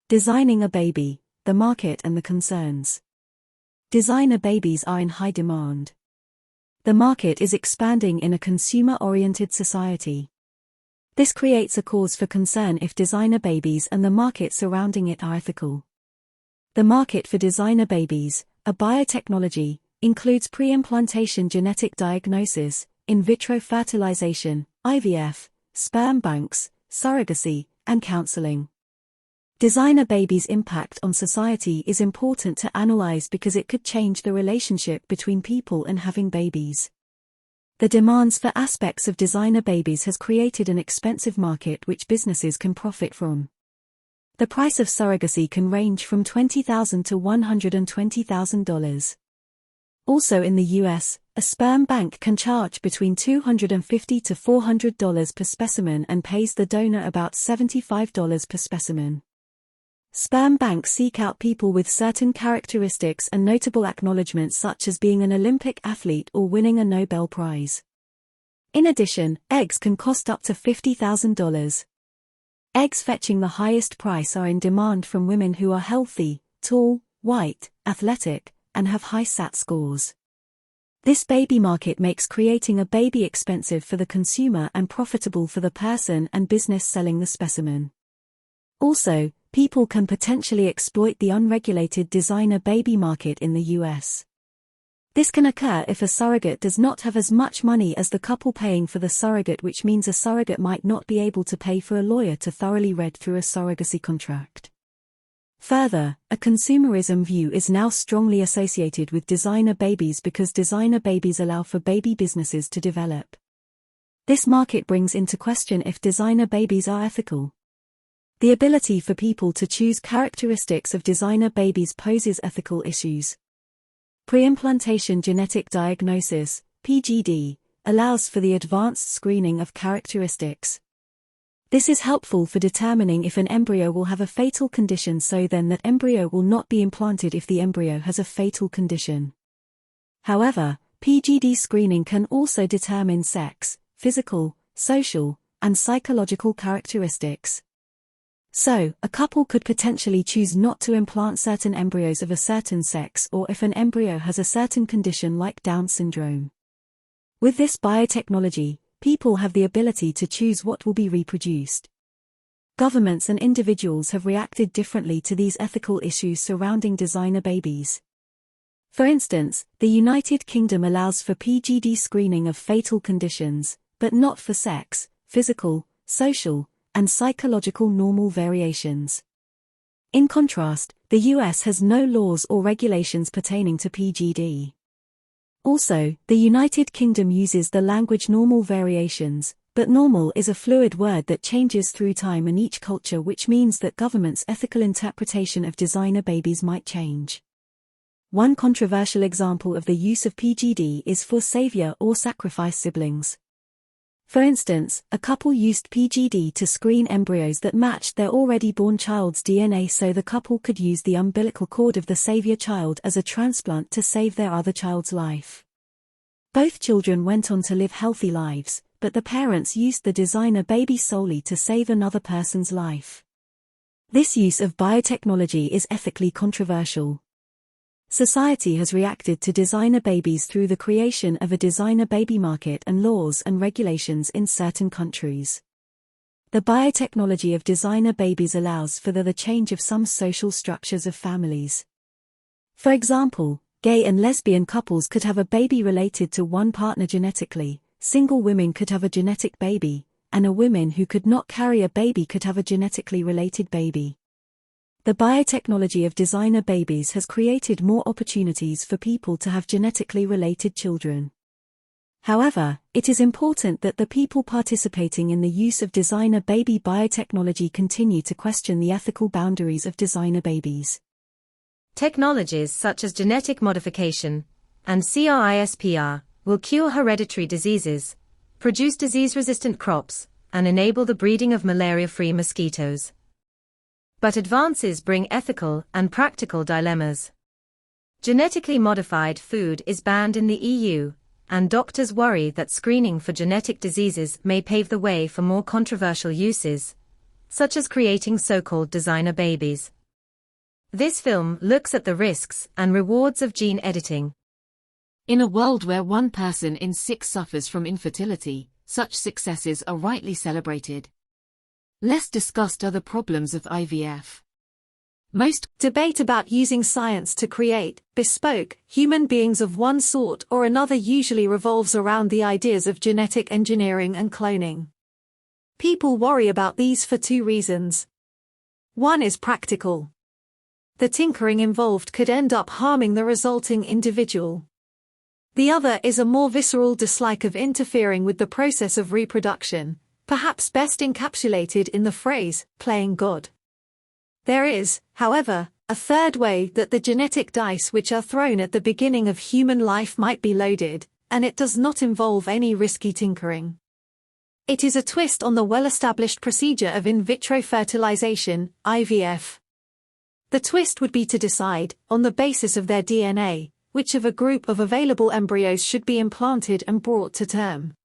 Designing a baby, the market and the concerns. Designer babies are in high demand. The market is expanding in a consumer-oriented society. This creates a cause for concern if designer babies and the market surrounding it are ethical. The market for designer babies, a biotechnology, includes pre-implantation genetic diagnosis, in vitro fertilization, IVF, sperm banks, surrogacy, and counseling. Designer babies' impact on society is important to analyze because it could change the relationship between people and having babies. The demands for aspects of designer babies has created an expensive market which businesses can profit from. The price of surrogacy can range from $20,000 to $120,000. Also in the US, a sperm bank can charge between $250 to $400 per specimen and pays the donor about $75 per specimen. Sperm banks seek out people with certain characteristics and notable acknowledgments such as being an Olympic athlete or winning a Nobel Prize. In addition, eggs can cost up to $50,000. Eggs fetching the highest price are in demand from women who are healthy, tall, white, athletic, and have high SAT scores. This baby market makes creating a baby expensive for the consumer and profitable for the person and business selling the specimen. Also, people can potentially exploit the unregulated designer baby market in the US. This can occur if a surrogate does not have as much money as the couple paying for the surrogate, which means a surrogate might not be able to pay for a lawyer to thoroughly read through a surrogacy contract. Further, a consumerism view is now strongly associated with designer babies because designer babies allow for baby businesses to develop. This market brings into question if designer babies are ethical. The ability for people to choose characteristics of designer babies poses ethical issues. Pre-implantation genetic diagnosis, PGD, allows for the advanced screening of characteristics. This is helpful for determining if an embryo will have a fatal condition, so then that embryo will not be implanted if the embryo has a fatal condition. However, PGD screening can also determine sex, physical, social, and psychological characteristics. So, a couple could potentially choose not to implant certain embryos of a certain sex or if an embryo has a certain condition like Down syndrome. With this biotechnology, people have the ability to choose what will be reproduced. Governments and individuals have reacted differently to these ethical issues surrounding designer babies. For instance, the United Kingdom allows for PGD screening of fatal conditions, but not for sex, physical, social, and psychological normal variations. In contrast, the US has no laws or regulations pertaining to PGD. Also, the United Kingdom uses the language normal variations, but normal is a fluid word that changes through time in each culture, which means that governments' ethical interpretation of designer babies might change. One controversial example of the use of PGD is for savior or sacrifice siblings. For instance, a couple used PGD to screen embryos that matched their already born child's DNA so the couple could use the umbilical cord of the savior child as a transplant to save their other child's life. Both children went on to live healthy lives, but the parents used the designer baby solely to save another person's life. This use of biotechnology is ethically controversial. Society has reacted to designer babies through the creation of a designer baby market and laws and regulations in certain countries. The biotechnology of designer babies allows for the change of some social structures of families. For example, gay and lesbian couples could have a baby related to one partner genetically, single women could have a genetic baby, and a woman who could not carry a baby could have a genetically related baby. The biotechnology of designer babies has created more opportunities for people to have genetically related children. However, it is important that the people participating in the use of designer baby biotechnology continue to question the ethical boundaries of designer babies. Technologies such as genetic modification and CRISPR will cure hereditary diseases, produce disease-resistant crops, and enable the breeding of malaria-free mosquitoes. But advances bring ethical and practical dilemmas. Genetically modified food is banned in the EU, and doctors worry that screening for genetic diseases may pave the way for more controversial uses, such as creating so-called designer babies. This film looks at the risks and rewards of gene editing. In a world where 1 person in 6 suffers from infertility, such successes are rightly celebrated. Less discussed are the problems of IVF. Most debate about using science to create bespoke human beings of one sort or another usually revolves around the ideas of genetic engineering and cloning. People worry about these for 2 reasons. One is practical. The tinkering involved could end up harming the resulting individual. The other is a more visceral dislike of interfering with the process of reproduction, perhaps best encapsulated in the phrase, playing God. There is, however, a third way that the genetic dice which are thrown at the beginning of human life might be loaded, and it does not involve any risky tinkering. It is a twist on the well-established procedure of in vitro fertilization, IVF. The twist would be to decide, on the basis of their DNA, which of a group of available embryos should be implanted and brought to term.